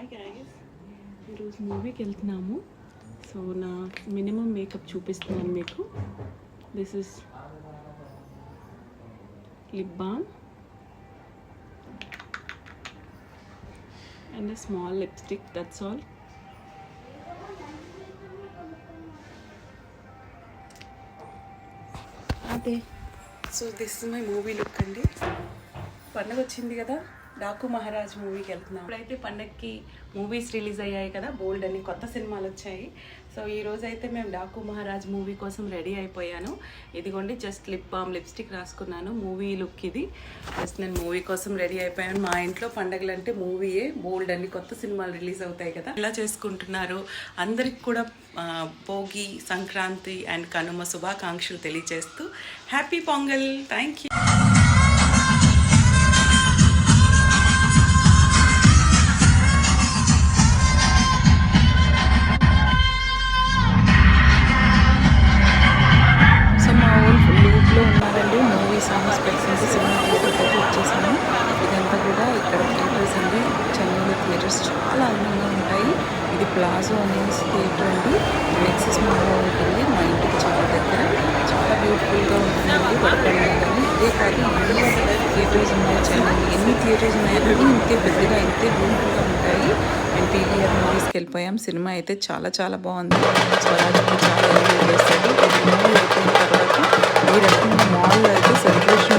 Hi guys, ఈరోజు మూవీకి వెళ్తున్నాము. సో నా మినిమం మేకప్ చూపిస్తున్నాను మీకు. This is lip balm and a small lipstick, that's all. అదే so this is my movie look అండి. పండుగ వచ్చింది కదా, డాకు మహారాజ్ మూవీకి వెళ్తున్నాం. ఇప్పుడైతే పండగకి మూవీస్ రిలీజ్ అయ్యాయి కదా, బోల్డ్ అని కొత్త సినిమాలు వచ్చాయి. సో ఈరోజు అయితే మేము డాకు మహారాజ్ మూవీ కోసం రెడీ అయిపోయాను. ఇదిగోండి జస్ట్ లిప్ బామ్ లిప్స్టిక్ రాసుకున్నాను. మూవీ లుక్ ఇది. జస్ట్ నేను మూవీ కోసం రెడీ అయిపోయాను. మా ఇంట్లో పండగలు అంటే మూవీయే, బోల్డ్ అని కొత్త సినిమాలు రిలీజ్ అవుతాయి కదా. ఎలా చేసుకుంటున్నారు అందరికి కూడా భోగి, సంక్రాంతి అండ్ కనుమ శుభాకాంక్షలు తెలియజేస్తూ హ్యాపీ పొంగల్. Thank you. ఉన్నారండి మూవీ సాంగ్స్ పెట్టేసి సినిమా థియేటర్కి వచ్చేసాను. ఇదంతా కూడా ఇక్కడ థియేటర్స్ అండి. చెన్నైలో థియేటర్స్ చాలా అందంగా ఉంటాయి. ఇది ప్లాజో అనే థియేటర్ అండి, నెక్సెస్ మాల్లో ఉంటుంది. మా ఇంటికి చాలా దగ్గర, చాలా బ్యూటిఫుల్గా ఉంటుందండి. పడుకోవడానికి ఇదే కాదు, ఎన్ని థియేటర్స్ ఉన్నాయి చెన్నై, ఎన్ని థియేటర్స్ ఉన్నాయని ఇంతే పెద్దగా ఇంతే బ్యూటిఫుల్గా ఉంటాయి. మేము పీవీఆర్ మూవీస్కి వెళ్ళిపోయాం. సినిమా అయితే చాలా చాలా బాగుంది. స్వరాజ్కి చాలా ఎంజాయ్ చేశాడు. మూవీ అయిపోయిన తర్వాత ఈ రకంగా మాల్లో అయితే సెలబ్రేషన్